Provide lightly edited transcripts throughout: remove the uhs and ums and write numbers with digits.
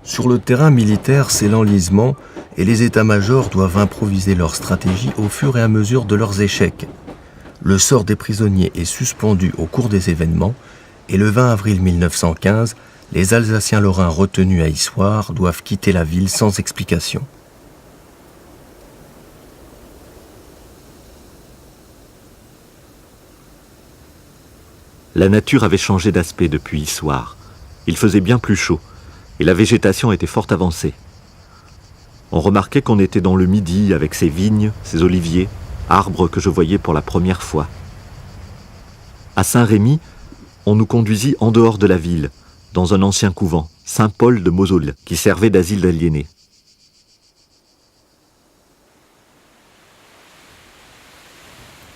Sur le terrain militaire, c'est l'enlisement et les états-majors doivent improviser leur stratégie au fur et à mesure de leurs échecs. Le sort des prisonniers est suspendu au cours des événements et le 20 avril 1915, les Alsaciens lorrains retenus à Issoire doivent quitter la ville sans explication. La nature avait changé d'aspect depuis Issoire. Il faisait bien plus chaud et la végétation était fort avancée. On remarquait qu'on était dans le Midi avec ses vignes, ses oliviers, arbres que je voyais pour la première fois. À Saint-Rémy, on nous conduisit en dehors de la ville, dans un ancien couvent, Saint-Paul de Mausolles, qui servait d'asile d'aliénés.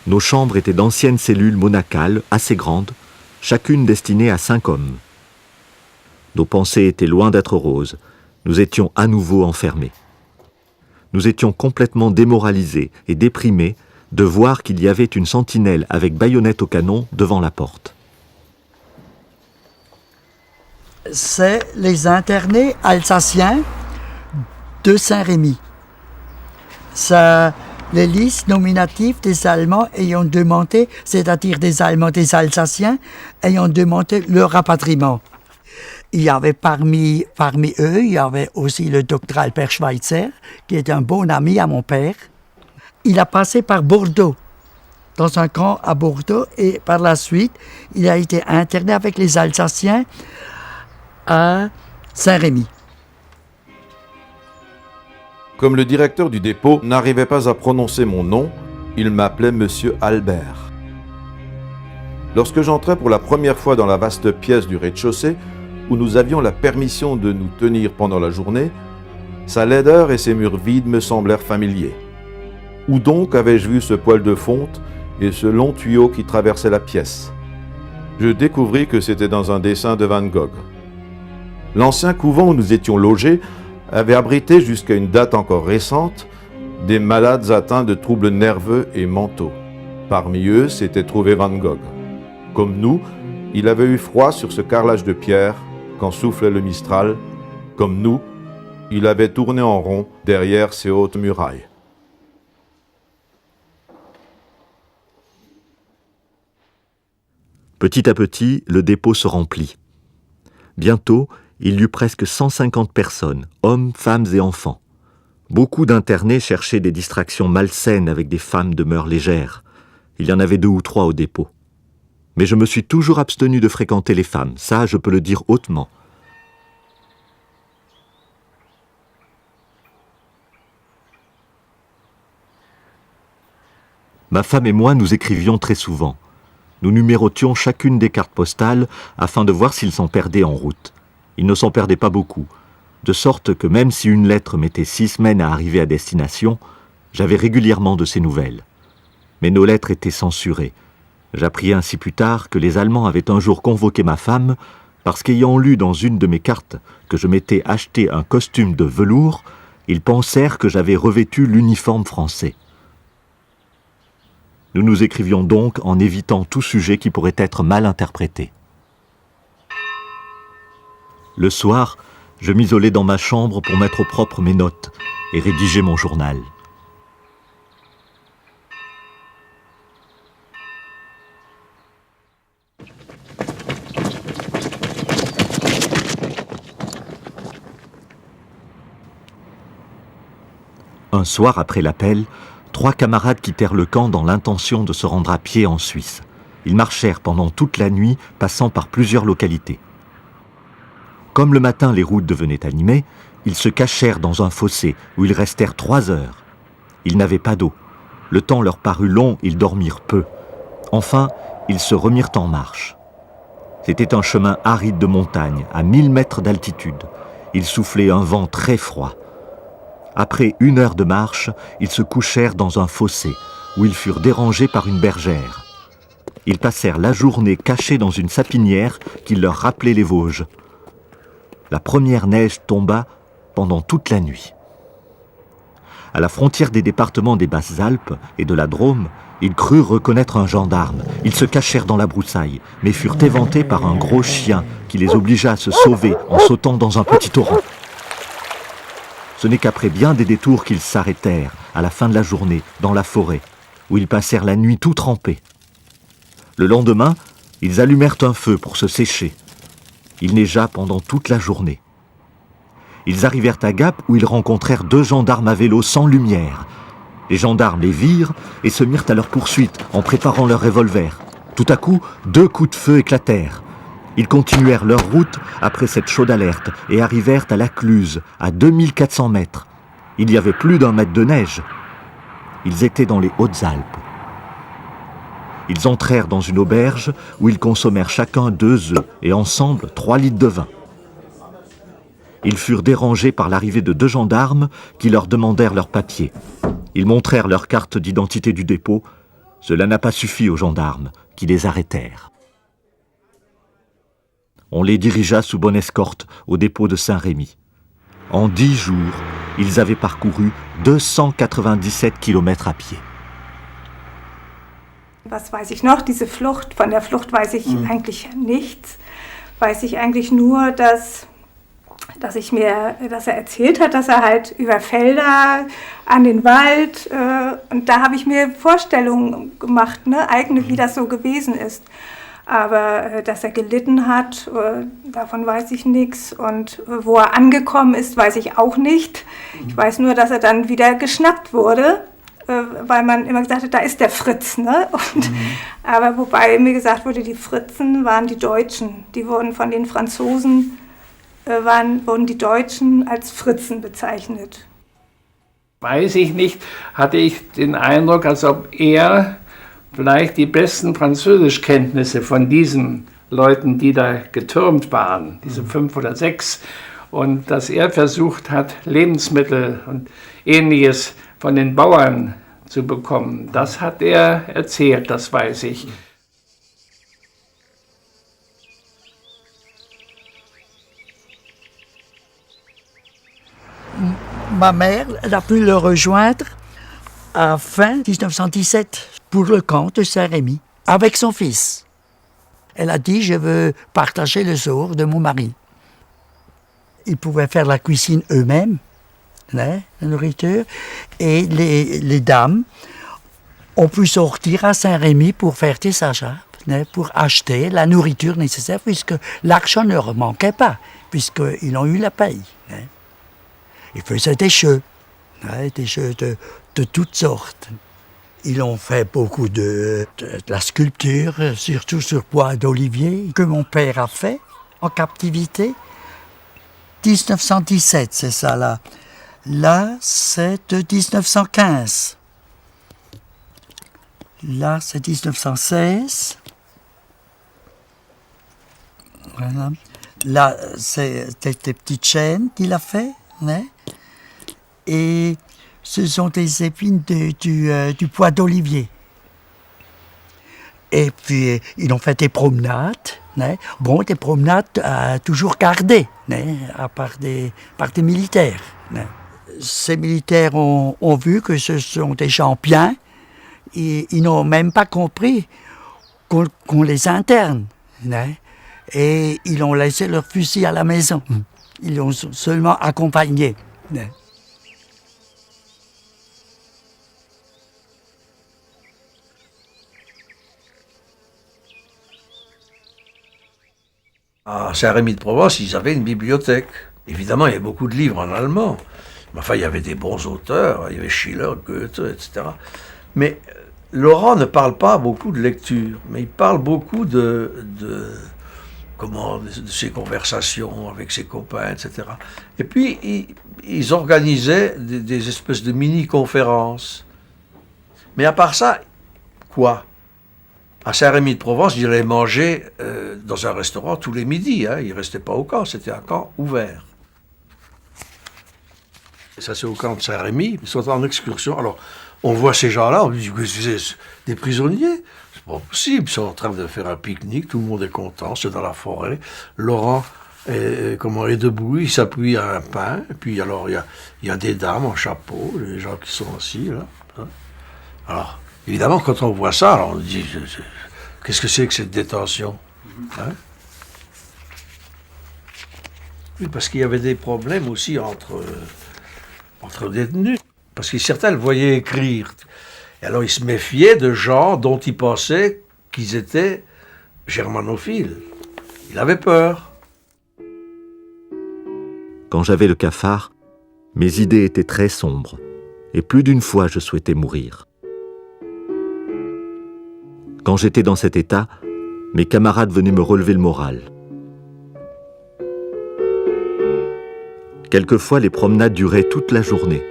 Nos chambres étaient d'anciennes cellules monacales, assez grandes, chacune destinée à 5 hommes. Nos pensées étaient loin d'être roses. Nous étions à nouveau enfermés. Nous étions complètement démoralisés et déprimés de voir qu'il y avait une sentinelle avec baïonnette au canon devant la porte. C'est les internés alsaciens de Saint-Rémy. C'est les listes nominatives des Allemands ayant demandé, c'est-à-dire des Allemands, des Alsaciens, ayant demandé leur rapatriement. Il y avait parmi eux, il y avait aussi le docteur Albert Schweitzer, qui est un bon ami à mon père. Il a passé par Bordeaux, dans un camp à Bordeaux, et par la suite, il a été interné avec les Alsaciens à Saint-Rémy. Comme le directeur du dépôt n'arrivait pas à prononcer mon nom, il m'appelait Monsieur Albert. Lorsque j'entrais pour la première fois dans la vaste pièce du rez-de-chaussée, où nous avions la permission de nous tenir pendant la journée, sa laideur et ses murs vides me semblèrent familiers. Où donc avais-je vu ce poêle de fonte et ce long tuyau qui traversait la pièce? Je découvris que c'était dans un dessin de Van Gogh. L'ancien couvent où nous étions logés avait abrité jusqu'à une date encore récente des malades atteints de troubles nerveux et mentaux. Parmi eux s'était trouvé Van Gogh. Comme nous, il avait eu froid sur ce carrelage de pierre quand soufflait le Mistral. Comme nous, il avait tourné en rond derrière ces hautes murailles. Petit à petit, le dépôt se remplit. Bientôt, il y eut presque 150 personnes, hommes, femmes et enfants. Beaucoup d'internés cherchaient des distractions malsaines avec des femmes de mœurs légères. Il y en avait 2 ou 3 au dépôt. Mais je me suis toujours abstenu de fréquenter les femmes, ça je peux le dire hautement. Ma femme et moi nous écrivions très souvent. Nous numérotions chacune des cartes postales afin de voir s'ils s'en perdaient en route. Ils ne s'en perdaient pas beaucoup, de sorte que même si une lettre mettait 6 semaines à arriver à destination, j'avais régulièrement de ces nouvelles. Mais nos lettres étaient censurées. J'appris ainsi plus tard que les Allemands avaient un jour convoqué ma femme parce qu'ayant lu dans une de mes cartes que je m'étais acheté un costume de velours, ils pensèrent que j'avais revêtu l'uniforme français. Nous nous écrivions donc en évitant tout sujet qui pourrait être mal interprété. Le soir, je m'isolais dans ma chambre pour mettre au propre mes notes et rédiger mon journal. Un soir après l'appel, 3 camarades quittèrent le camp dans l'intention de se rendre à pied en Suisse. Ils marchèrent pendant toute la nuit, passant par plusieurs localités. Comme le matin les routes devenaient animées, ils se cachèrent dans un fossé où ils restèrent 3 heures. Ils n'avaient pas d'eau. Le temps leur parut long, ils dormirent peu. Enfin, ils se remirent en marche. C'était un chemin aride de montagne, à 1000 mètres d'altitude. Il soufflait un vent très froid. Après 1 heure de marche, ils se couchèrent dans un fossé, où ils furent dérangés par une bergère. Ils passèrent la journée cachés dans une sapinière qui leur rappelait les Vosges. La première neige tomba pendant toute la nuit. À la frontière des départements des Basses-Alpes et de la Drôme, ils crurent reconnaître un gendarme. Ils se cachèrent dans la broussaille, mais furent éventés par un gros chien qui les obligea à se sauver en sautant dans un petit torrent. Ce n'est qu'après bien des détours qu'ils s'arrêtèrent, à la fin de la journée, dans la forêt, où ils passèrent la nuit tout trempés. Le lendemain, ils allumèrent un feu pour se sécher. Il neigea pendant toute la journée. Ils arrivèrent à Gap où ils rencontrèrent 2 gendarmes à vélo sans lumière. Les gendarmes les virent et se mirent à leur poursuite en préparant leurs revolvers. Tout à coup, 2 coups de feu éclatèrent. Ils continuèrent leur route après cette chaude alerte et arrivèrent à l'Acluse, à 2400 mètres. Il y avait plus d'1 mètre de neige. Ils étaient dans les Hautes-Alpes. Ils entrèrent dans une auberge où ils consommèrent chacun 2 œufs et ensemble 3 litres de vin. Ils furent dérangés par l'arrivée de 2 gendarmes qui leur demandèrent leurs papiers. Ils montrèrent leur carte d'identité du dépôt. Cela n'a pas suffi aux gendarmes, qui les arrêtèrent. On les dirigea sous bonne escorte au dépôt de Saint-Rémy. En 10 jours, ils avaient parcouru 297 kilomètres à pied. Was weiß ich noch? Diese Flucht, von der Flucht weiß ich eigentlich nichts. Weiß ich eigentlich nur, dass er erzählt hat, dass er halt über Felder an den Wald, und da habe ich mir Vorstellungen gemacht, ne, eigene, wie das so gewesen ist. Aber dass er gelitten hat, davon weiß ich nichts. Und wo er angekommen ist, weiß ich auch nicht. Ich weiß nur, dass er dann wieder geschnappt wurde, weil man immer gesagt hat, da ist der Fritz. Ne? Aber wobei mir gesagt wurde, die Fritzen waren die Deutschen. Die wurden von den Franzosen, wurden die Deutschen als Fritzen bezeichnet. Weiß ich nicht, hatte ich den Eindruck, als ob er vielleicht die besten Französischkenntnisse von diesen Leuten, die da getürmt waren, diese 5 oder 6, und dass er versucht hat, Lebensmittel und Ähnliches von den Bauern zu bekommen. Das hat er erzählt, das weiß ich. Ma mère, elle a pu le rejoindre à fin 1917 pour le camp de Saint-Rémy, avec son fils. Elle a dit, je veux partager le sort de mon mari. Ils pouvaient faire la cuisine eux-mêmes, la nourriture, et les dames ont pu sortir à Saint-Rémy pour faire des achats, pour acheter la nourriture nécessaire, puisque l'argent ne leur manquait pas, puisqu'ils ont eu la paye. Ils faisaient des jeux de toutes sortes. Ils ont fait beaucoup de la sculpture, surtout sur bois d'olivier, que mon père a fait en captivité. 1917, c'est ça là. Là, c'est de 1915. Là, c'est 1916. Voilà. Là, c'est des petites chaînes qu'il a fait. Hein? Et ce sont des épines du bois d'olivier. Et puis, ils ont fait des promenades. Hein? Bon, des promenades toujours gardées par des militaires. Hein? Ces militaires ont vu que ce sont des gens bien. Et ils n'ont même pas compris qu'on les interne. Hein? Et ils ont laissé leur fusil à la maison. Ils l'ont seulement accompagné. Hein? À Saint-Rémy-de-Provence, ils avaient une bibliothèque. Évidemment, il y avait beaucoup de livres en allemand. Mais enfin, il y avait des bons auteurs. Il y avait Schiller, Goethe, etc. Mais Laurent ne parle pas beaucoup de lecture. Mais il parle beaucoup de ses conversations avec ses copains, etc. Et puis, ils organisaient des espèces de mini-conférences. Mais à part ça, quoi ? À Saint-Rémy-de-Provence, il allait manger dans un restaurant tous les midis. Hein. Il ne restait pas au camp, c'était un camp ouvert. Et ça, c'est au camp de Saint-Rémy. Ils sont en excursion. Alors, on voit ces gens-là, on dit que c'est des prisonniers. C'est pas possible. Ils sont en train de faire un pique-nique, tout le monde est content, c'est dans la forêt. Laurent est debout, il s'appuie à un pin. Et puis, alors, il y a des dames en chapeau, les gens qui sont assis, là. Hein. Alors, évidemment, quand on voit ça, alors on dit, qu'est-ce que c'est que cette détention? Hein? Oui, parce qu'il y avait des problèmes aussi entre entre détenus. Parce que certains le voyaient écrire. Et alors ils se méfiaient de gens dont ils pensaient qu'ils étaient germanophiles. Il avait peur. Quand j'avais le cafard, mes idées étaient très sombres, et plus d'une fois je souhaitais mourir. Quand j'étais dans cet état, mes camarades venaient me relever le moral. Quelquefois, les promenades duraient toute la journée.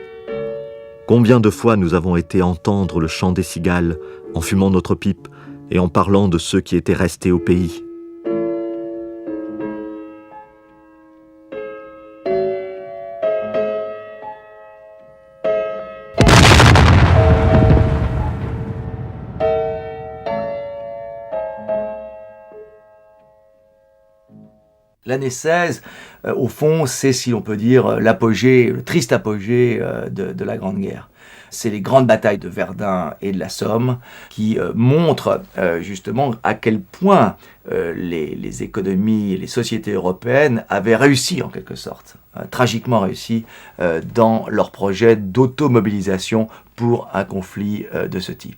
Combien de fois nous avons été entendre le chant des cigales en fumant notre pipe et en parlant de ceux qui étaient restés au pays. L'année 16, au fond, c'est, si l'on peut dire, l'apogée, le triste apogée de la Grande Guerre. C'est les grandes batailles de Verdun et de la Somme qui montrent justement à quel point les économies et les sociétés européennes avaient réussi, en quelque sorte, tragiquement réussi, dans leur projet d'automobilisation pour un conflit de ce type.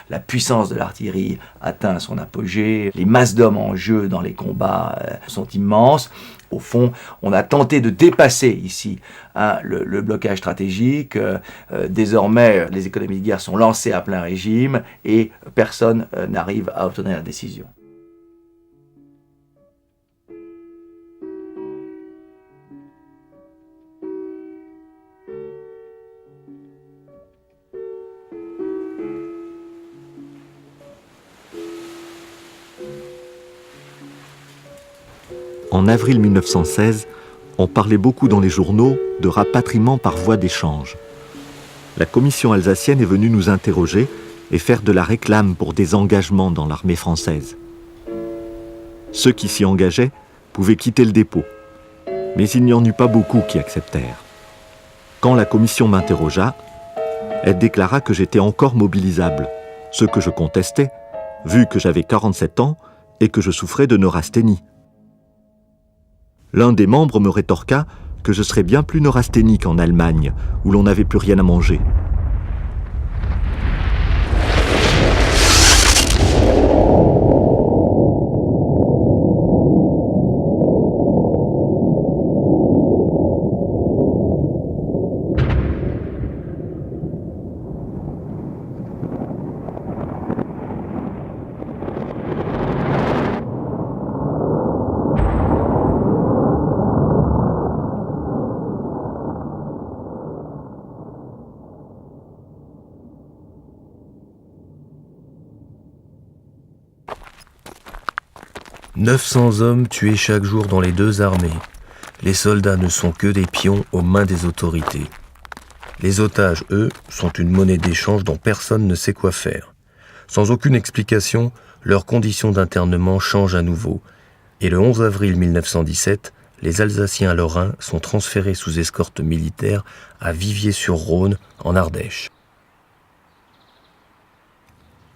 La puissance de l'artillerie atteint son apogée, les masses d'hommes en jeu dans les combats sont immenses. Au fond, on a tenté de dépasser ici le blocage stratégique. Désormais, les économies de guerre sont lancées à plein régime et personne n'arrive à obtenir la décision. En avril 1916, on parlait beaucoup dans les journaux de rapatriement par voie d'échange. La commission alsacienne est venue nous interroger et faire de la réclame pour des engagements dans l'armée française. Ceux qui s'y engageaient pouvaient quitter le dépôt, mais il n'y en eut pas beaucoup qui acceptèrent. Quand la commission m'interrogea, elle déclara que j'étais encore mobilisable, ce que je contestais, vu que j'avais 47 ans et que je souffrais de neurasthénie. L'un des membres me rétorqua que je serais bien plus neurasthénique en Allemagne, où l'on n'avait plus rien à manger. « 900 hommes tués chaque jour dans les deux armées. Les soldats ne sont que des pions aux mains des autorités. Les otages, eux, sont une monnaie d'échange dont personne ne sait quoi faire. Sans aucune explication, leurs conditions d'internement changent à nouveau. Et le 11 avril 1917, les Alsaciens lorrains sont transférés sous escorte militaire à Viviers-sur-Rhône, en Ardèche. »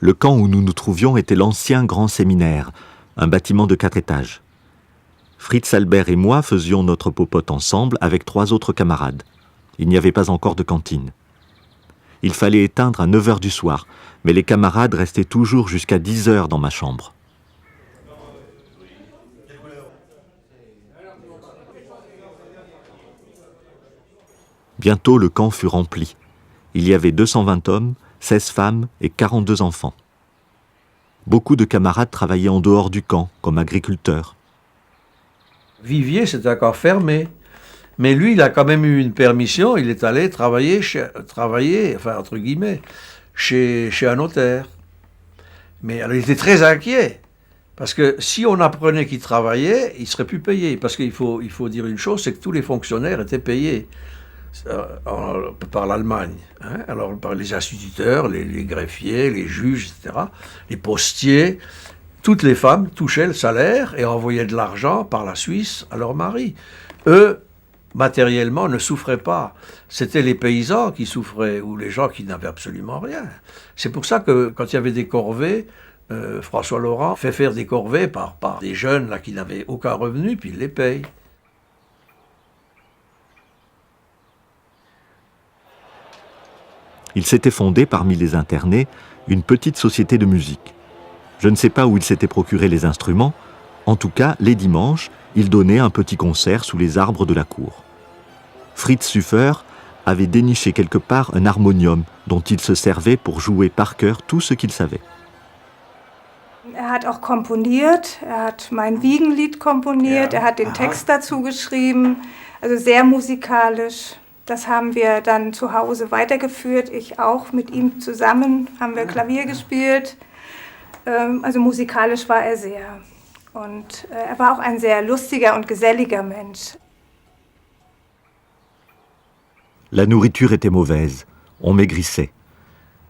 Le camp où nous nous trouvions était l'ancien grand séminaire, un bâtiment de 4 étages. Fritz Albert et moi faisions notre popote ensemble avec 3 autres camarades. Il n'y avait pas encore de cantine. Il fallait éteindre à 9h du soir, mais les camarades restaient toujours jusqu'à 10h dans ma chambre. Bientôt le camp fut rempli. Il y avait 220 hommes, 16 femmes et 42 enfants. Beaucoup de camarades travaillaient en dehors du camp, comme agriculteurs. Viviers, c'était encore fermé. Mais lui, il a quand même eu une permission. Il est allé travailler, enfin, entre guillemets, chez un notaire. Mais alors, il était très inquiet. Parce que si on apprenait qu'il travaillait, il ne serait plus payé. Parce qu'il faut dire une chose, c'est que tous les fonctionnaires étaient payés par l'Allemagne. Alors, par les instituteurs, les greffiers, les juges, etc., les postiers, toutes les femmes touchaient le salaire et envoyaient de l'argent par la Suisse à leur mari. Eux, matériellement, ne souffraient pas. C'était les paysans qui souffraient, ou les gens qui n'avaient absolument rien. C'est pour ça que, quand il y avait des corvées, François Laurent fait faire des corvées par des jeunes là, qui n'avaient aucun revenu, puis il les paye. Il s'était fondé parmi les internés une petite société de musique. Je ne sais pas où il s'était procuré les instruments, en tout cas, les dimanches, il donnait un petit concert sous les arbres de la cour. Fritz Süffer avait déniché quelque part un harmonium dont il se servait pour jouer par cœur tout ce qu'il savait. Hat auch komponiert, hat mein Wiegenlied komponiert, hat den Text dazu geschrieben, also sehr musikalisch. Das haben wir dann zu Hause weitergeführt, ich auch mit ihm zusammen, haben wir Klavier gespielt. Also musikalisch war er sehr. Und er war auch ein sehr lustiger und geselliger Mensch. La nourriture était mauvaise, on maigrissait.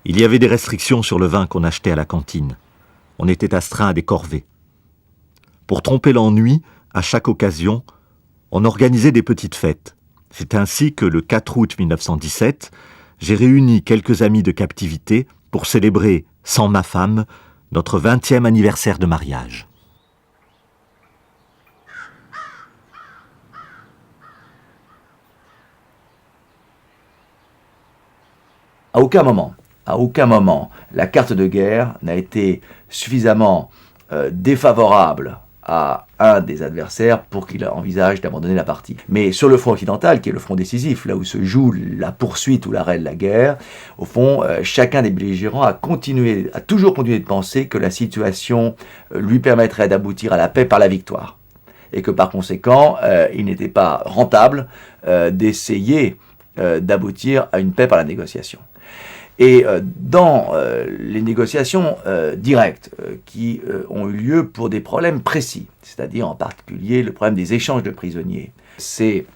Il y avait des restrictions sur le vin qu'on achetait à la cantine. On était astreint à des corvées. Pour tromper l'ennui, à chaque occasion, on organisait des petites fêtes. C'est ainsi que le 4 août 1917, j'ai réuni quelques amis de captivité pour célébrer, sans ma femme, notre 20e anniversaire de mariage. À aucun moment, la carte de guerre n'a été suffisamment défavorable à un des adversaires pour qu'il envisage d'abandonner la partie. Mais sur le front occidental, qui est le front décisif, là où se joue la poursuite ou l'arrêt de la guerre, au fond, chacun des belligérants a toujours continué de penser que la situation lui permettrait d'aboutir à la paix par la victoire. Et que par conséquent, il n'était pas rentable d'essayer d'aboutir à une paix par la négociation. Et dans les négociations directes qui ont eu lieu pour des problèmes précis, c'est-à-dire en particulier le problème des échanges de prisonniers, ces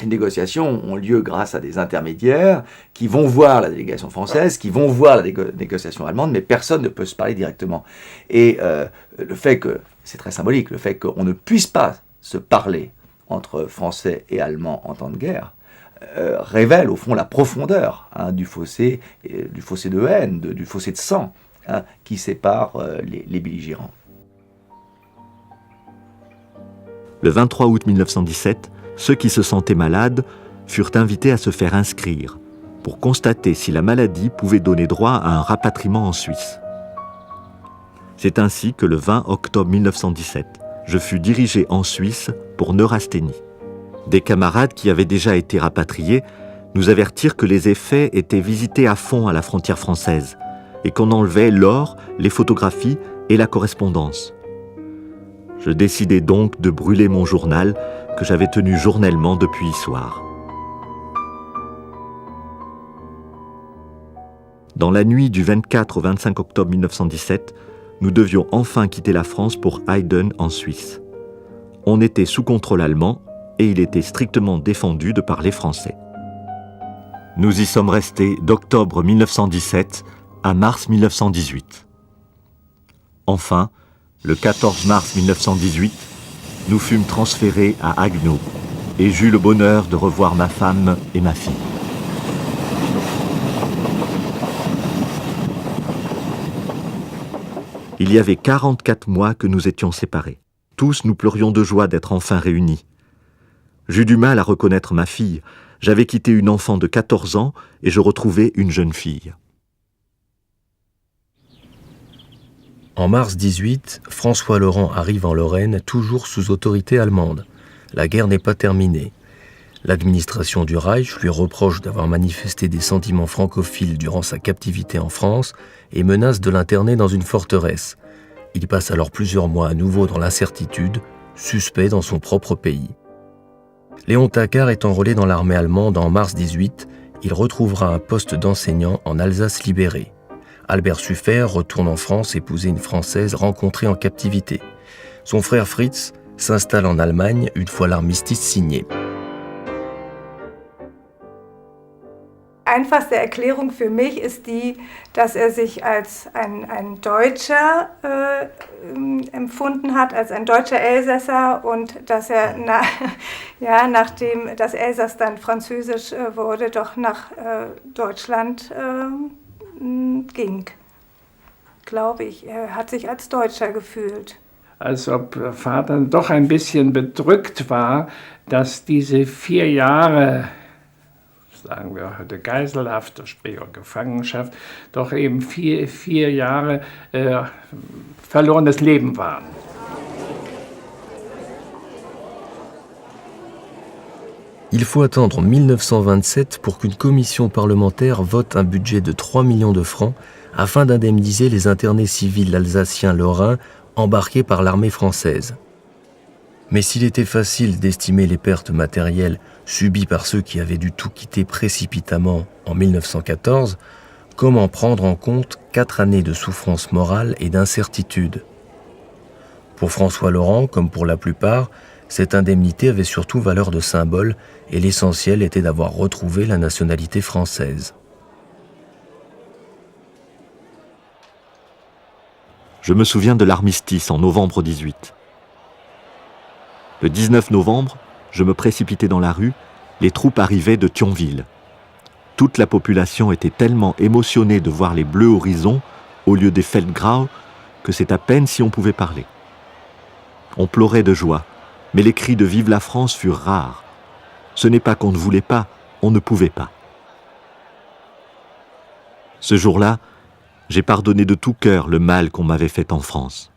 négociations ont lieu grâce à des intermédiaires qui vont voir la délégation française, qui vont voir la négociation allemande, mais personne ne peut se parler directement. Et le fait que, c'est très symbolique, le fait qu'on ne puisse pas se parler entre Français et Allemands en temps de guerre, révèle au fond la profondeur du fossé de haine, du fossé de sang qui sépare les belligérants. Le 23 août 1917, ceux qui se sentaient malades furent invités à se faire inscrire pour constater si la maladie pouvait donner droit à un rapatriement en Suisse. C'est ainsi que le 20 octobre 1917, je fus dirigé en Suisse pour neurasthénie. Des camarades qui avaient déjà été rapatriés nous avertirent que les effets étaient visités à fond à la frontière française et qu'on enlevait l'or, les photographies et la correspondance. Je décidai donc de brûler mon journal que j'avais tenu journellement depuis hier. Dans la nuit du 24 au 25 octobre 1917, nous devions enfin quitter la France pour Hayden en Suisse. On était sous contrôle allemand et il était strictement défendu de parler français. Nous y sommes restés d'octobre 1917 à mars 1918. Enfin, le 14 mars 1918, nous fûmes transférés à Haguenau et j'eus le bonheur de revoir ma femme et ma fille. Il y avait 44 mois que nous étions séparés. Tous nous pleurions de joie d'être enfin réunis. J'eus du mal à reconnaître ma fille. J'avais quitté une enfant de 14 ans et je retrouvais une jeune fille. En mars 18, François Laurent arrive en Lorraine, toujours sous autorité allemande. La guerre n'est pas terminée. L'administration du Reich lui reproche d'avoir manifesté des sentiments francophiles durant sa captivité en France et menace de l'interner dans une forteresse. Il passe alors plusieurs mois à nouveau dans l'incertitude, suspect dans son propre pays. Léon Tacquart est enrôlé dans l'armée allemande en mars 18. Il retrouvera un poste d'enseignant en Alsace libérée. Albert Süffer retourne en France épouser une Française rencontrée en captivité. Son frère Fritz s'installe en Allemagne une fois l'armistice signé. Einfachste Erklärung für mich ist die, dass sich als ein Deutscher empfunden hat, als ein deutscher Elsässer und dass nachdem das Elsass dann französisch wurde, doch nach Deutschland ging. Glaube ich, er hat sich als Deutscher gefühlt. Als ob Vater doch ein bisschen bedrückt war, dass diese 4 Jahre sagen wir heute Geiselhaft, später Gefangenschaft, doch eben vier Jahre verlorenes Leben waren. Il faut attendre 1927 pour qu'une commission parlementaire vote un budget de 3 millions de francs afin d'indemniser les internés civils alsaciens lorrains embarqués par l'armée française. Mais s'il était facile d'estimer les pertes matérielles subies par ceux qui avaient dû tout quitter précipitamment en 1914, comment prendre en compte 4 années de souffrance morale et d'incertitude ? Pour François Laurent, comme pour la plupart, cette indemnité avait surtout valeur de symbole et l'essentiel était d'avoir retrouvé la nationalité française. Je me souviens de l'armistice en novembre 18. Le 19 novembre, je me précipitais dans la rue, les troupes arrivaient de Thionville. Toute la population était tellement émotionnée de voir les bleus horizons au lieu des Feldgrau que c'est à peine si on pouvait parler. On pleurait de joie, mais les cris de « Vive la France » furent rares. Ce n'est pas qu'on ne voulait pas, on ne pouvait pas. Ce jour-là, j'ai pardonné de tout cœur le mal qu'on m'avait fait en France.